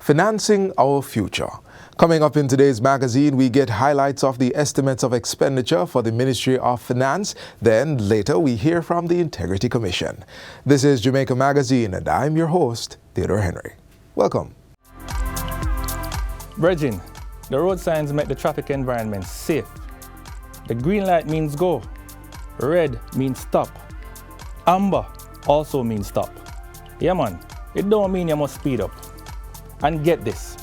Financing our future. Coming up in today's magazine, we get highlights of the estimates of expenditure for the Ministry of Finance. Then later we hear from the Integrity Commission. This is Jamaica Magazine and I'm your host, Theodore Henry. Welcome. Virgin, the road signs make the traffic environment safe. The green light means go. Red means stop. Amber also means stop. Yeah man, it don't mean you must speed up. And get this,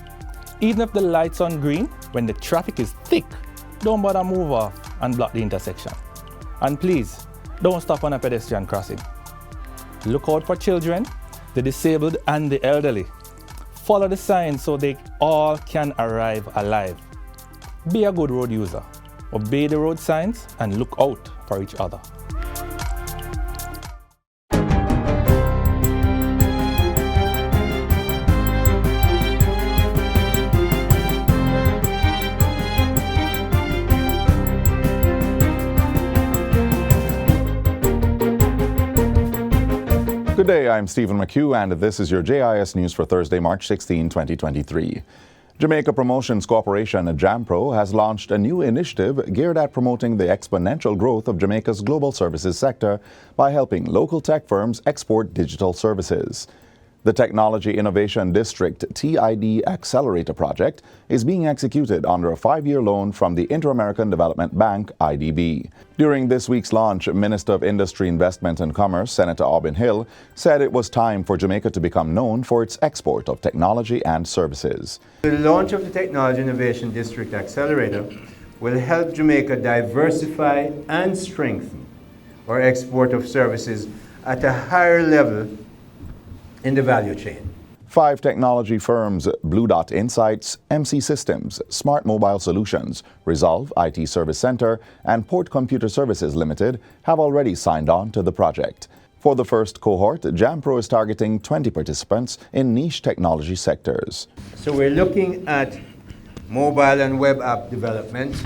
even if the light's on green, when the traffic is thick, don't bother move off and block the intersection. And please, don't stop on a pedestrian crossing. Look out for children, the disabled and the elderly. Follow the signs so they all can arrive alive. Be a good road user. Obey the road signs and look out for each other. Good day, I'm Stephen McHugh, and this is your JIS News for Thursday, March 16, 2023. Jamaica Promotions Corporation, JAMPRO, has launched a new initiative geared at promoting the exponential growth of Jamaica's global services sector by helping local tech firms export digital services. The Technology Innovation District TID Accelerator project is being executed under a 5-year loan from the Inter-American Development Bank, IDB. During this week's launch, Minister of Industry, Investment and Commerce, Senator Aubin Hill, said it was time for Jamaica to become known for its export of technology and services. The launch of the Technology Innovation District Accelerator will help Jamaica diversify and strengthen our export of services at a higher level in the value chain. 5 technology firms, Blue Dot Insights, MC Systems, Smart Mobile Solutions, Resolve IT Service Center, and Port Computer Services Limited have already signed on to the project. For the first cohort, JAMPRO is targeting 20 participants in niche technology sectors. So we're looking at mobile and web app development,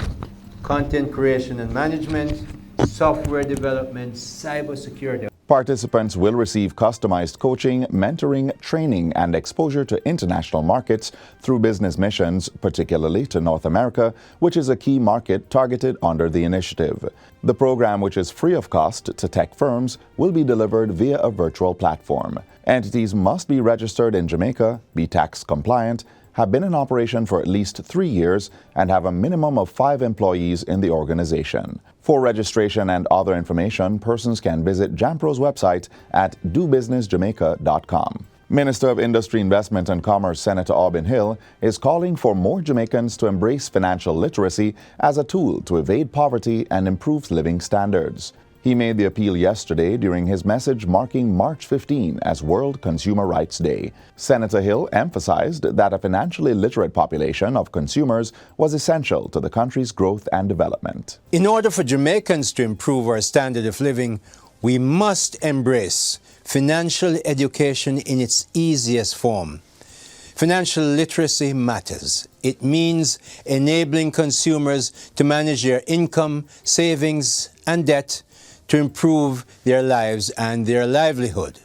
content creation and management, software development, cybersecurity. Participants will receive customized coaching, mentoring, training, and exposure to international markets through business missions, particularly to North America, which is a key market targeted under the initiative. The program, which is free of cost to tech firms, will be delivered via a virtual platform. Entities must be registered in Jamaica, be tax compliant, have been in operation for at least 3 years, and have a minimum of 5 employees in the organization. For registration and other information, persons can visit JAMPRO's website at dobusinessjamaica.com. Minister of Industry, Investment and Commerce, Senator Aubin Hill, is calling for more Jamaicans to embrace financial literacy as a tool to evade poverty and improve living standards. He made the appeal yesterday during his message marking March 15 as World Consumer Rights Day. Senator Hill emphasized that a financially literate population of consumers was essential to the country's growth and development. In order for Jamaicans to improve our standard of living, we must embrace financial education in its easiest form. Financial literacy matters. It means enabling consumers to manage their income, savings, and debt to improve their lives and their livelihood.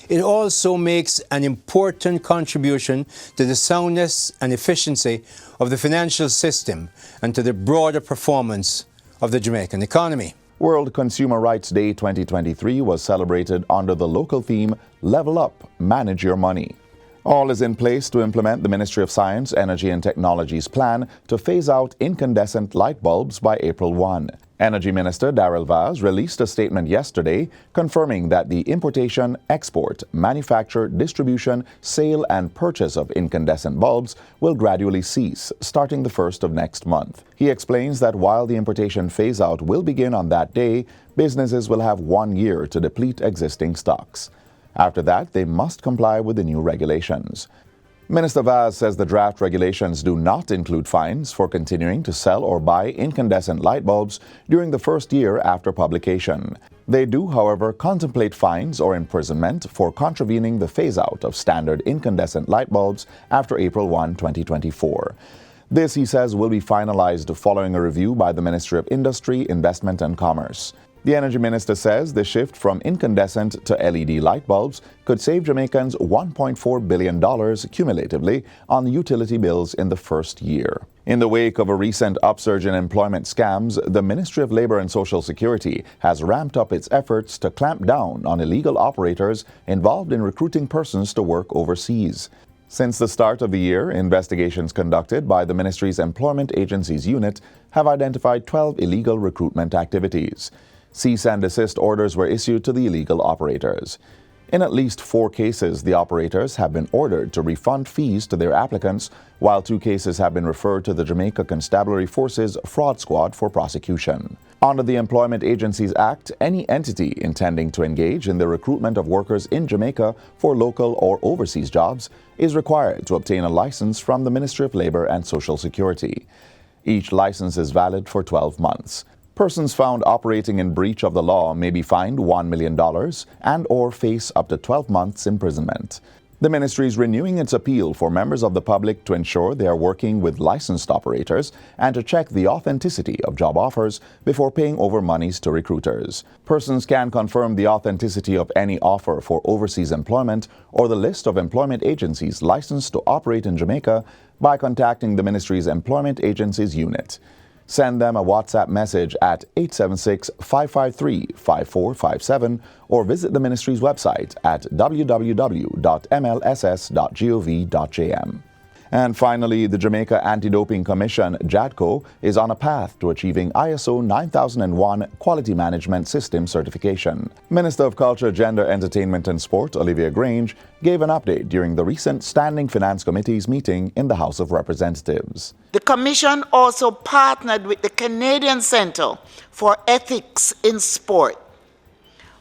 It also makes an important contribution to the soundness and efficiency of the financial system and to the broader performance of the Jamaican economy. World Consumer Rights Day 2023 was celebrated under the local theme, Level Up, Manage Your Money. All is in place to implement the Ministry of Science, Energy and Technology's plan to phase out incandescent light bulbs by April 1. Energy Minister Darrell Vaz released a statement yesterday confirming that the importation, export, manufacture, distribution, sale and purchase of incandescent bulbs will gradually cease starting the 1st of next month. He explains that while the importation phase-out will begin on that day, businesses will have 1 year to deplete existing stocks. After that, they must comply with the new regulations. Minister Vaz says the draft regulations do not include fines for continuing to sell or buy incandescent light bulbs during the first year after publication. They do, however, contemplate fines or imprisonment for contravening the phase-out of standard incandescent light bulbs after April 1, 2024. This, he says, will be finalized following a review by the Ministry of Industry, Investment and Commerce. The Energy Minister says the shift from incandescent to LED light bulbs could save Jamaicans $1.4 billion cumulatively on utility bills in the first year. In the wake of a recent upsurge in employment scams, the Ministry of Labour and Social Security has ramped up its efforts to clamp down on illegal operators involved in recruiting persons to work overseas. Since the start of the year, investigations conducted by the ministry's Employment Agencies Unit have identified 12 illegal recruitment activities. Cease and desist orders were issued to the illegal operators. In at least 4 cases, the operators have been ordered to refund fees to their applicants, while 2 cases have been referred to the Jamaica Constabulary Force's Fraud Squad for prosecution. Under the Employment Agencies Act, any entity intending to engage in the recruitment of workers in Jamaica for local or overseas jobs is required to obtain a license from the Ministry of Labour and Social Security. Each license is valid for 12 months. Persons found operating in breach of the law may be fined $1 million and/or face up to 12 months imprisonment. The ministry is renewing its appeal for members of the public to ensure they are working with licensed operators and to check the authenticity of job offers before paying over monies to recruiters. Persons can confirm the authenticity of any offer for overseas employment or the list of employment agencies licensed to operate in Jamaica by contacting the ministry's Employment Agencies Unit. Send them a WhatsApp message at 876-553-5457 or visit the ministry's website at www.mlss.gov.jm. And finally, the Jamaica Anti-Doping Commission, JADCO, is on a path to achieving ISO 9001 Quality Management System certification. Minister of Culture, Gender, Entertainment and Sport, Olivia Grange, gave an update during the recent Standing Finance Committee's meeting in the House of Representatives. The Commission also partnered with the Canadian Centre for Ethics in Sport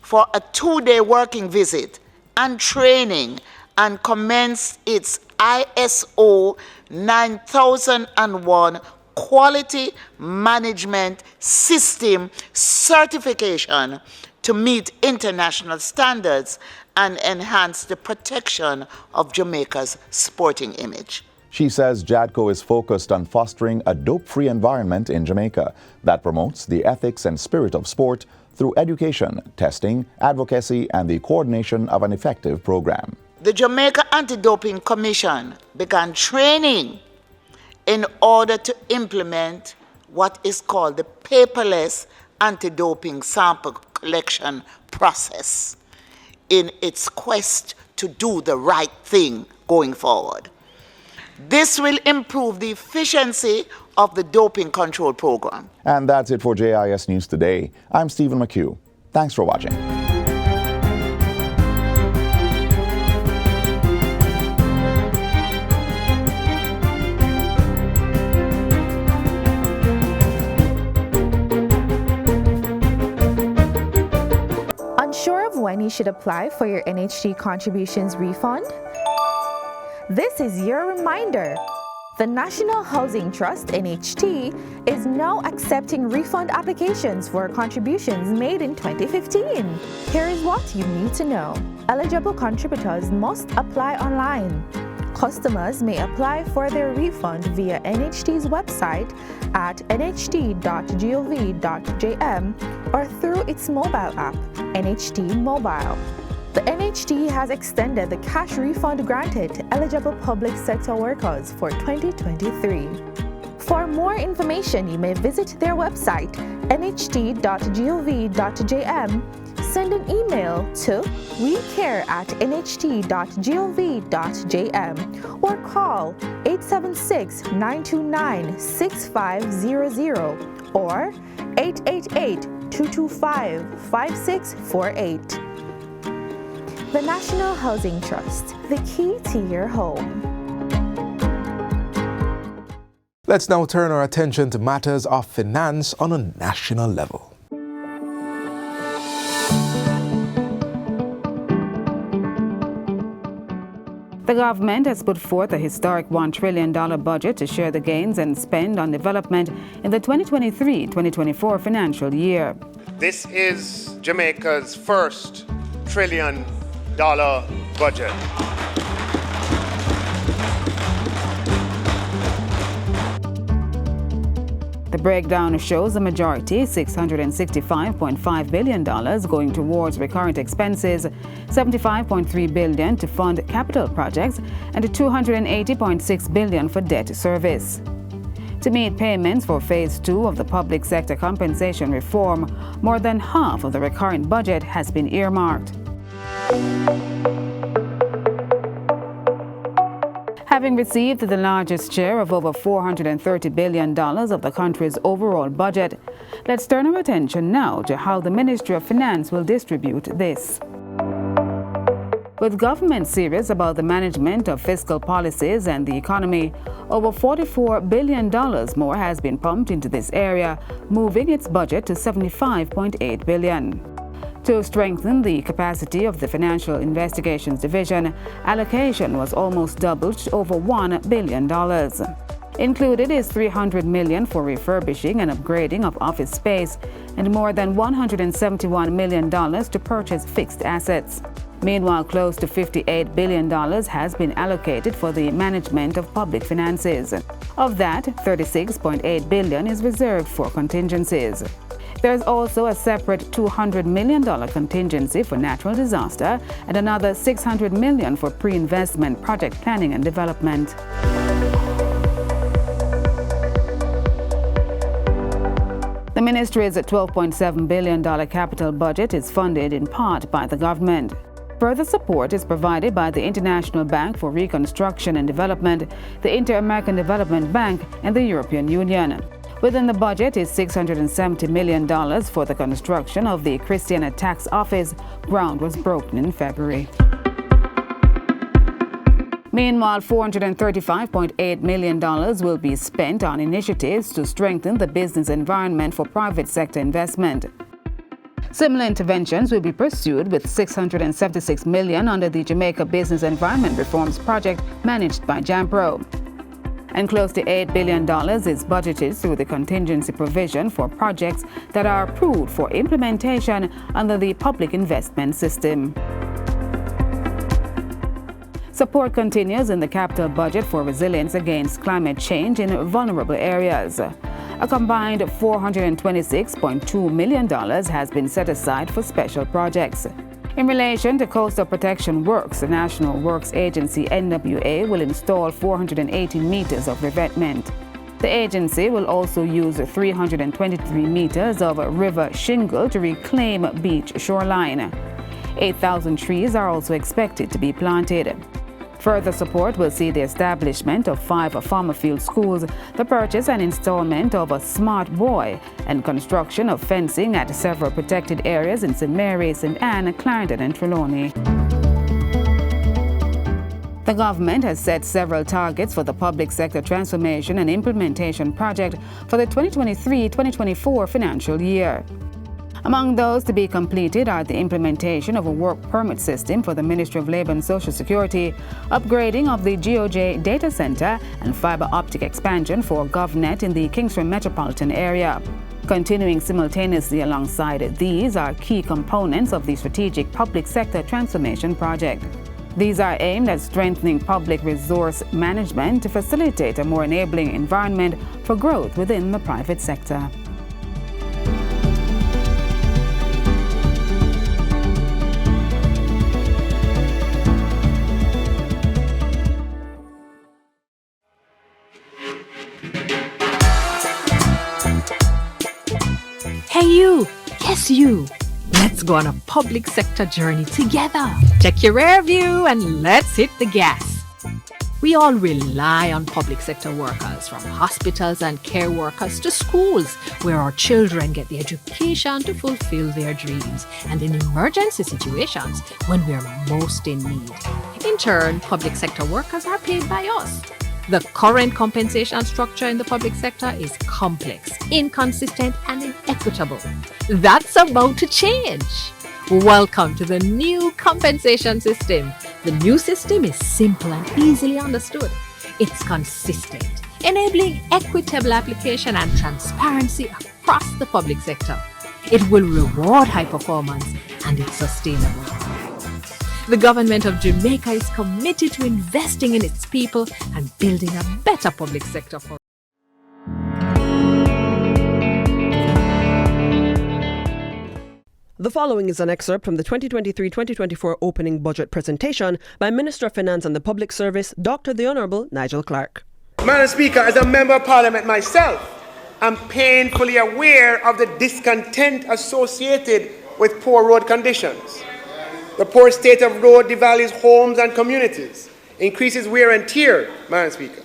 for a 2-day working visit and training and commenced its ISO 9001 Quality Management System certification to meet international standards and enhance the protection of Jamaica's sporting image. She says JADCO is focused on fostering a dope-free environment in Jamaica that promotes the ethics and spirit of sport through education, testing, advocacy, and the coordination of an effective program. The Jamaica Anti-Doping Commission began training in order to implement what is called the paperless anti-doping sample collection process in its quest to do the right thing going forward. This will improve the efficiency of the doping control program. And that's it for JIS News Today. I'm Stephen McHugh. Thanks for watching. Unsure of when you should apply for your NHT contributions refund? This is your reminder. The National Housing Trust, NHT, is now accepting refund applications for contributions made in 2015. Here is what you need to know. Eligible contributors must apply online. Customers may apply for their refund via NHT's website at nht.gov.jm or through its mobile app, NHT Mobile. The NHT has extended the cash refund granted to eligible public sector workers for 2023. For more information, you may visit their website, nht.gov.jm, send an email to wecare@nht.gov.jm or call 876-929-6500 or 888-225-5648. The National Housing Trust, the key to your home. Let's now turn our attention to matters of finance on a national level. The government has put forth a historic $1 trillion budget to share the gains and spend on development in the 2023-2024 financial year. This is Jamaica's first $1 trillion budget. The breakdown shows the majority, $665.5 billion, going towards recurrent expenses, $75.3 billion to fund capital projects, and $280.6 billion for debt service. To meet payments for Phase 2 of the public sector compensation reform, more than half of the recurrent budget has been earmarked. Having received the largest share of over $430 billion of the country's overall budget, let's turn our attention now to how the Ministry of Finance will distribute this. With government serious about the management of fiscal policies and the economy, over $44 billion more has been pumped into this area, moving its budget to $75.8 billion. To strengthen the capacity of the Financial Investigations Division, allocation was almost doubled to over $1 billion. Included is $300 million for refurbishing and upgrading of office space and more than $171 million to purchase fixed assets. Meanwhile, close to $58 billion has been allocated for the management of public finances. Of that, $36.8 billion is reserved for contingencies. There is also a separate $200 million contingency for natural disaster and another $600 million for pre-investment project planning and development. The ministry's $12.7 billion capital budget is funded in part by the government. Further support is provided by the International Bank for Reconstruction and Development, the Inter-American Development Bank, and the European Union. Within the budget is $670 million for the construction of the Christiana Tax Office. Ground was broken in February. Meanwhile, $435.8 million will be spent on initiatives to strengthen the business environment for private sector investment. Similar interventions will be pursued with $676 million under the Jamaica Business Environment Reforms Project managed by JAMPRO. And close to $8 billion is budgeted through the contingency provision for projects that are approved for implementation under the public investment system. Support continues in the capital budget for resilience against climate change in vulnerable areas. A combined $426.2 million has been set aside for special projects. In relation to coastal protection works, the National Works Agency NWA will install 480 meters of revetment. The agency will also use 323 meters of river shingle to reclaim beach shoreline. 8,000 trees are also expected to be planted. Further support will see the establishment of 5 farmer field schools, the purchase and installment of a smart buoy, and construction of fencing at several protected areas in St. Mary, St. Anne, Clarendon, and Trelawney. The government has set several targets for the public sector transformation and implementation project for the 2023-2024 financial year. Among those to be completed are the implementation of a work permit system for the Ministry of Labour and Social Security, upgrading of the GOJ data center, and fiber optic expansion for GovNet in the Kingston metropolitan area. Continuing simultaneously alongside these are key components of the strategic public sector transformation project. These are aimed at strengthening public resource management to facilitate a more enabling environment for growth within the private sector. Hey you! Yes you! Let's go on a public sector journey together. Check your rear view and let's hit the gas. We all rely on public sector workers, from hospitals and care workers to schools, where our children get the education to fulfill their dreams, and in emergency situations when we're most in need. In turn, public sector workers are paid by us. The current compensation structure in the public sector is complex, inconsistent, and inequitable. That's about to change. Welcome to the new compensation system. The new system is simple and easily understood. It's consistent, enabling equitable application and transparency across the public sector. It will reward high performance, and it's sustainable. The government of Jamaica is committed to investing in its people and building a better public sector for The following is an excerpt from the 2023-2024 opening budget presentation by Minister of Finance and the Public Service, Dr. the Honourable Nigel Clark. Madam Speaker, as a Member of Parliament myself, I'm painfully aware of the discontent associated with poor road conditions. The poor state of road devalues homes and communities, increases wear and tear, Madam Speaker.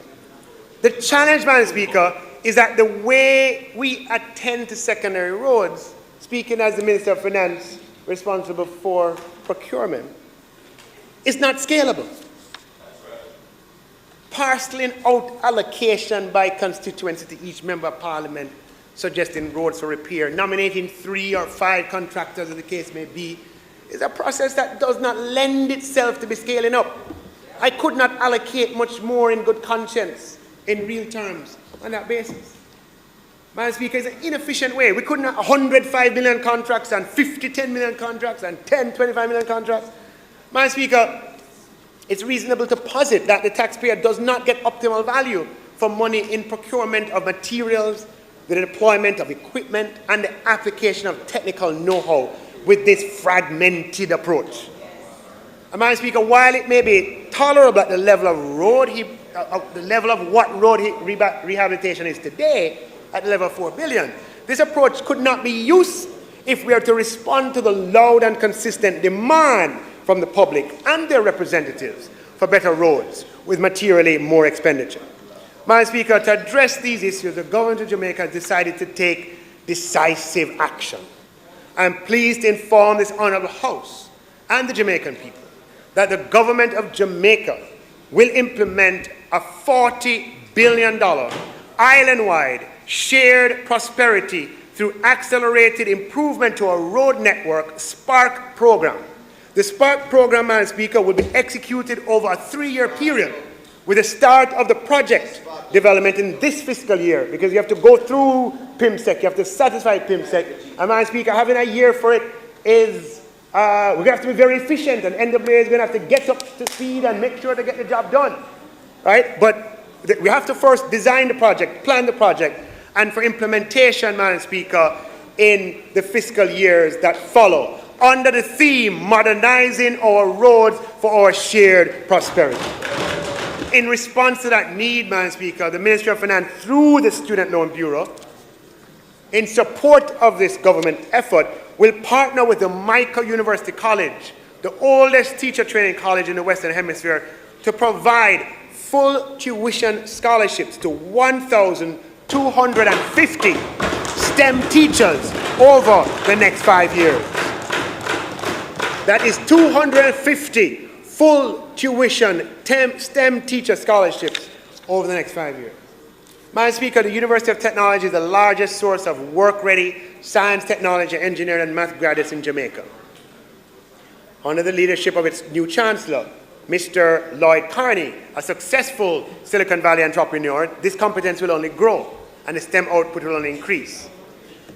The challenge, Madam Speaker, is that the way we attend to secondary roads, speaking as the Minister of Finance responsible for procurement, is not scalable. Parceling out allocation by constituency to each Member of Parliament, suggesting roads for repair, nominating 3 or 5 contractors, as the case may be, is a process that does not lend itself to be scaling up. I could not allocate much more in good conscience, in real terms, on that basis. Madam Speaker, it's an inefficient way. We couldn't have 105 million contracts and 10 million contracts and 25 million contracts. Madam Speaker, it's reasonable to posit that the taxpayer does not get optimal value for money in procurement of materials, the deployment of equipment, and the application of technical know-how with this fragmented approach. And Madam Speaker, while it may be tolerable at the level of what road rehabilitation is today, at the level of 4 billion, this approach could not be used if we are to respond to the loud and consistent demand from the public and their representatives for better roads with materially more expenditure. Madam Speaker, to address these issues, the government of Jamaica has decided to take decisive action. I am pleased to inform this Honourable House and the Jamaican people that the government of Jamaica will implement a $40 billion island-wide shared prosperity through accelerated improvement to our road network SPARK program. The SPARK program, Madam Speaker, will be executed over a 3-year period with the start of the project development in this fiscal year, because you have to go through PIMSEC, you have to satisfy PIMSEC. And Madam Speaker, having a year for it is, we're going to have to be very efficient, and NWA is going to have to get up to speed and make sure to get the job done, right? But we have to first design the project, plan the project, and for implementation, Madam Speaker, in the fiscal years that follow, under the theme, modernizing our roads for our shared prosperity. In response to that need, Madam Speaker, the Ministry of Finance, through the Student Loan Bureau, in support of this government effort, will partner with the Jamaica University College, the oldest teacher training college in the Western Hemisphere, to provide full tuition scholarships to 1,250 STEM teachers over the next 5 years. That is 250 full tuition STEM teacher scholarships over the next 5 years. Madam Speaker, the University of Technology is the largest source of work-ready science, technology, engineering, and math graduates in Jamaica. Under the leadership of its new Chancellor, Mr. Lloyd Carney, a successful Silicon Valley entrepreneur, this competence will only grow and the STEM output will only increase.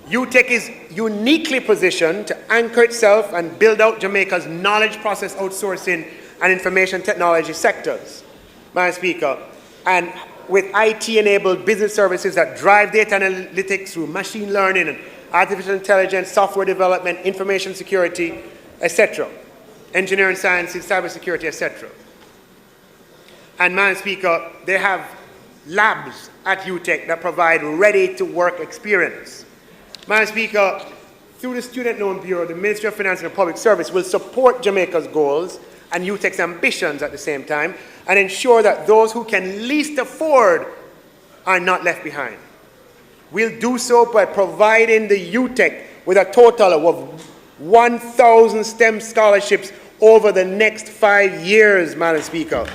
UTech is uniquely positioned to anchor itself and build out Jamaica's knowledge process outsourcing and information technology sectors, Madam Speaker, and with IT-enabled business services that drive data analytics through machine learning and artificial intelligence, software development, information security, etc., engineering sciences, cybersecurity, etc. And Madam Speaker, they have labs at UTech that provide ready-to-work experience. Madam Speaker, through the Student Loan Bureau, the Ministry of Finance and Public Service will support Jamaica's goals and UTech's ambitions at the same time, and ensure that those who can least afford are not left behind. We'll do so by providing the UTech with a total of 1,000 STEM scholarships over the next 5 years, Madam Speaker.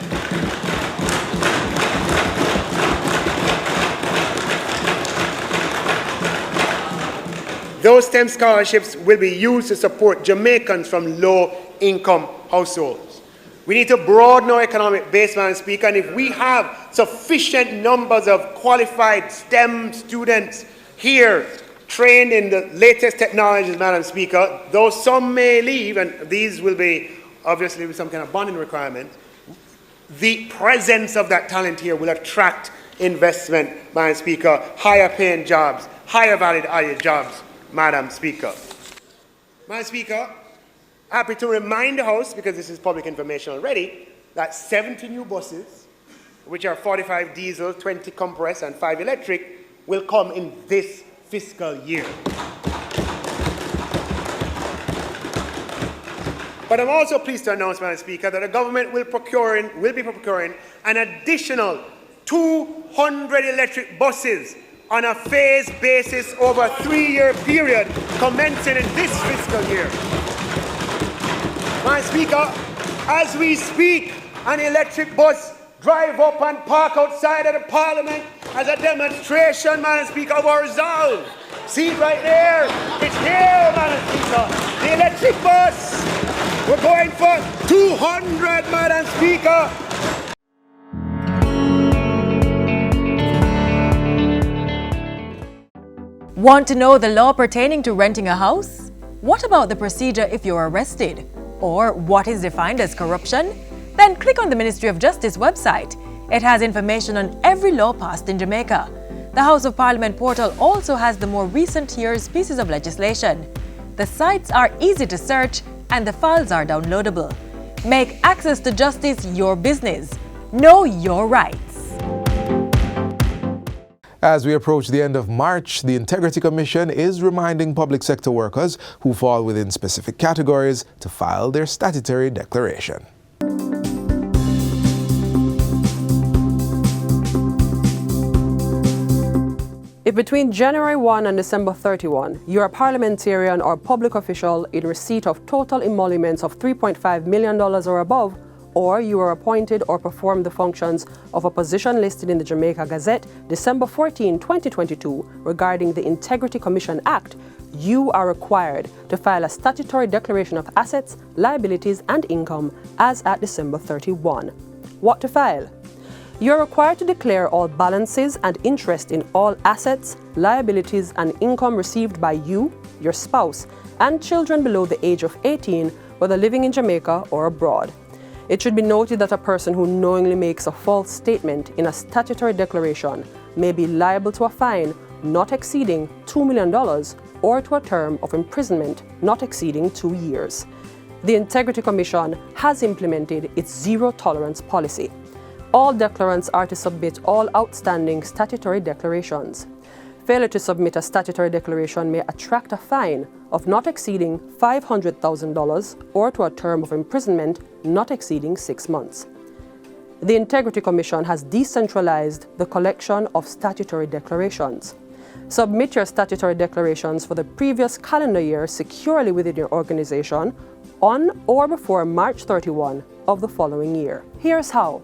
Those STEM scholarships will be used to support Jamaicans from low-income households. We need to broaden our economic base, Madam Speaker, and if we have sufficient numbers of qualified STEM students here trained in the latest technologies, Madam Speaker, though some may leave, and these will be obviously with some kind of bonding requirement, the presence of that talent here will attract investment, Madam Speaker, higher paying jobs, higher valued jobs, Madam Speaker. Madam Speaker, happy to remind the House, because this is public information already, that 70 new buses, which are 45 diesel, 20 compressed, and 5 electric, will come in this fiscal year. But I'm also pleased to announce, Madam Speaker, that the government will be procuring an additional 200 electric buses on a phased basis over a 3-year period, commencing in this fiscal year. Madam Speaker, as we speak, an electric bus drive up and park outside of the Parliament as a demonstration, Madam Speaker, of our resolve. See it right there. It's here, Madam Speaker. The electric bus. We're going for 200, Madam Speaker. Want to know the law pertaining to renting a house? What about the procedure if you're arrested? Or what is defined as corruption? Then click on the Ministry of Justice website. It has information on every law passed in Jamaica. The House of Parliament portal also has the more recent year's pieces of legislation. The sites are easy to search and the files are downloadable. Make access to justice your business. Know your rights. As we approach the end of March, the Integrity Commission is reminding public sector workers who fall within specific categories to file their statutory declaration. If between January 1 and December 31, you are a parliamentarian or public official in receipt of total emoluments of $3.5 million or above, or you are appointed or perform the functions of a position listed in the Jamaica Gazette, December 14, 2022, regarding the Integrity Commission Act, you are required to file a statutory declaration of assets, liabilities, and income as at December 31. What to file? You are required to declare all balances and interest in all assets, liabilities, and income received by you, your spouse, and children below the age of 18, whether living in Jamaica or abroad. It should be noted that a person who knowingly makes a false statement in a statutory declaration may be liable to a fine not exceeding $2 million or to a term of imprisonment not exceeding 2 years. The Integrity Commission has implemented its zero tolerance policy. All declarants are to submit all outstanding statutory declarations. Failure to submit a statutory declaration may attract a fine of not exceeding $500,000 or to a term of imprisonment not exceeding 6 months. The Integrity Commission has decentralized the collection of statutory declarations. Submit your statutory declarations for the previous calendar year securely within your organization on or before March 31 of the following year. Here's how.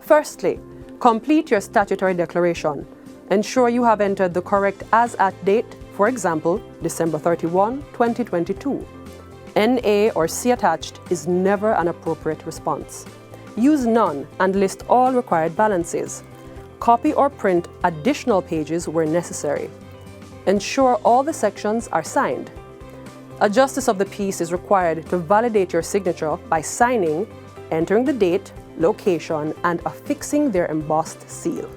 Firstly, complete your statutory declaration. Ensure you have entered the correct as-at date, for example, December 31, 2022. NA or C attached is never an appropriate response. Use none and list all required balances. Copy or print additional pages where necessary. Ensure all the sections are signed. A justice of the peace is required to validate your signature by signing, entering the date, location, and affixing their embossed seal.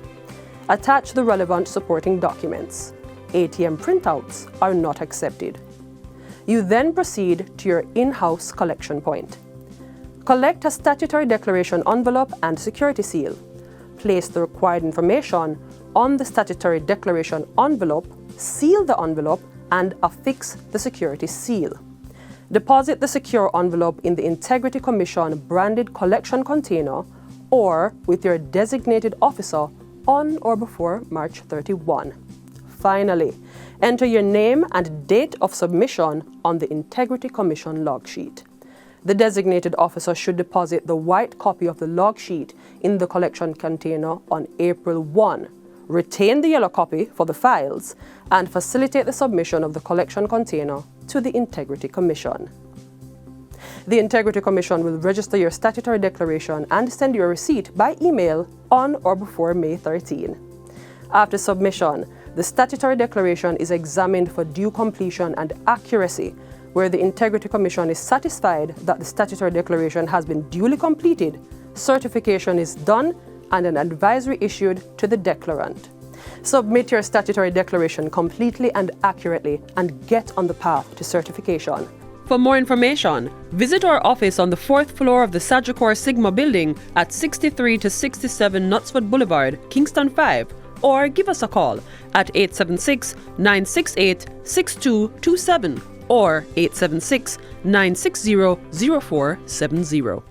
Attach the relevant supporting documents. ATM printouts are not accepted. You then proceed to your in-house collection point. Collect a statutory declaration envelope and security seal. Place the required information on the statutory declaration envelope, seal the envelope, and affix the security seal. Deposit the secure envelope in the Integrity Commission branded collection container or with your designated officer on or before March 31. Finally, enter your name and date of submission on the Integrity Commission log sheet. The designated officer should deposit the white copy of the log sheet in the collection container on April 1. Retain the yellow copy for the files and facilitate the submission of the collection container to the Integrity Commission. The Integrity Commission will register your statutory declaration and send you a receipt by email on or before May 13. After submission, the statutory declaration is examined for due completion and accuracy. Where the Integrity Commission is satisfied that the statutory declaration has been duly completed, certification is done and an advisory issued to the declarant. Submit your statutory declaration completely and accurately and get on the path to certification. For more information, visit our office on the 4th floor of the Sagicor Sigma building at 63 to 67 Knutsford Boulevard, Kingston 5, or give us a call at 876-968-6227 or 876-960-0470.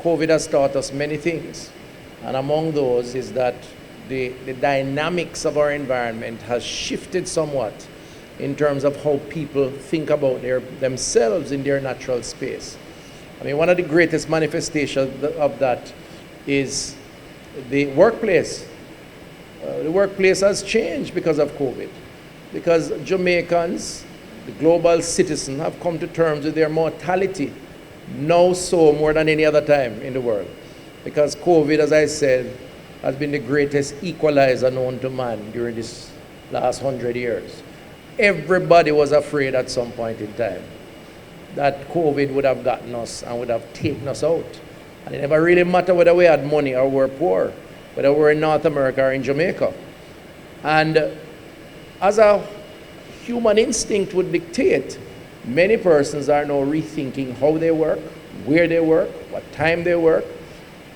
COVID has taught us many things, and among those is that the dynamics of our environment has shifted somewhat in terms of how people think about themselves in their natural space. I mean, one of the greatest manifestations of that is the workplace. The workplace has changed because of COVID, because Jamaicans, the global citizen, have come to terms with their mortality. Now so more than any other time in the world, because COVID, as I said, has been the greatest equalizer known to man during this last 100 years. Everybody was afraid at some point in time that COVID would have gotten us and would have taken us out. And it never really mattered whether we had money or were poor, whether we were in North America or in Jamaica. And as a human instinct would dictate, many persons are now rethinking how they work, where they work, what time they work,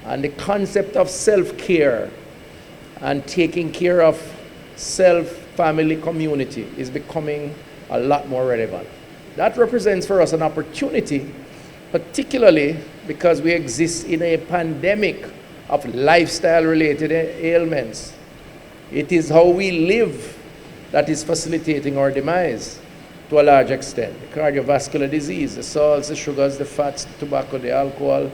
and the concept of self-care and taking care of self, family, community is becoming a lot more relevant. That represents for us an opportunity, particularly because we exist in a pandemic of lifestyle-related ailments. It is how we live that is facilitating our demise to a large extent. The cardiovascular disease, the salts, the sugars, the fats, the tobacco, the alcohol,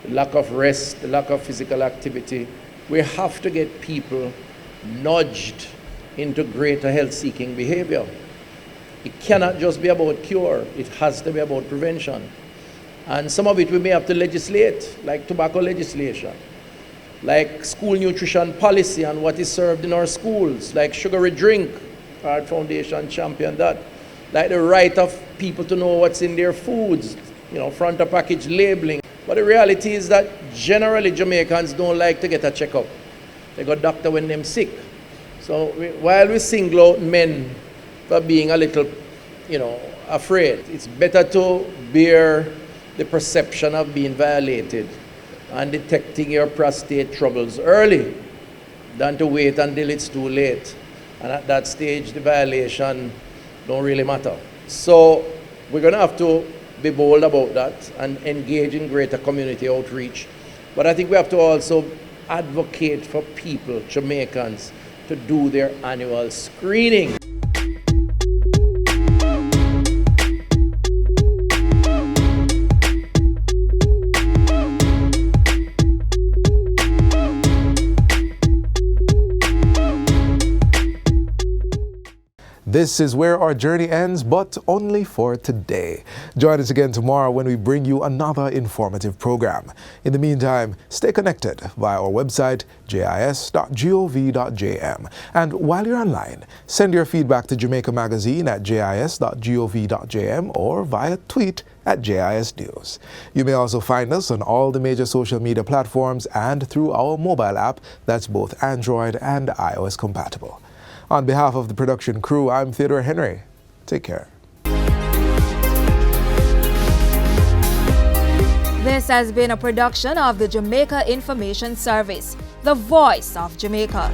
the lack of rest, the lack of physical activity. We have to get people nudged into greater health-seeking behavior. It cannot just be about cure, it has to be about prevention. And some of it we may have to legislate, like tobacco legislation, like school nutrition policy and what is served in our schools, like sugary drink. Our foundation championed that. Like the right of people to know what's in their foods, front of package labeling. But the reality is that generally Jamaicans don't like to get a checkup. They go doctor when they're sick. So while we single out men for being a little, afraid, it's better to bear the perception of being violated and detecting your prostate troubles early than to wait until it's too late. And at that stage, the violation don't really matter. So we're going to have to be bold about that and engage in greater community outreach. But I think we have to also advocate for people, Jamaicans, to do their annual screening. This is where our journey ends, but only for today. Join us again tomorrow when we bring you another informative program. In the meantime, stay connected via our website, jis.gov.jm. And while you're online, send your feedback to Jamaica Magazine at jis.gov.jm or via tweet at JIS News. You may also find us on all the major social media platforms and through our mobile app that's both Android and iOS compatible. On behalf of the production crew, I'm Theodore Henry. Take care. This has been a production of the Jamaica Information Service, the voice of Jamaica.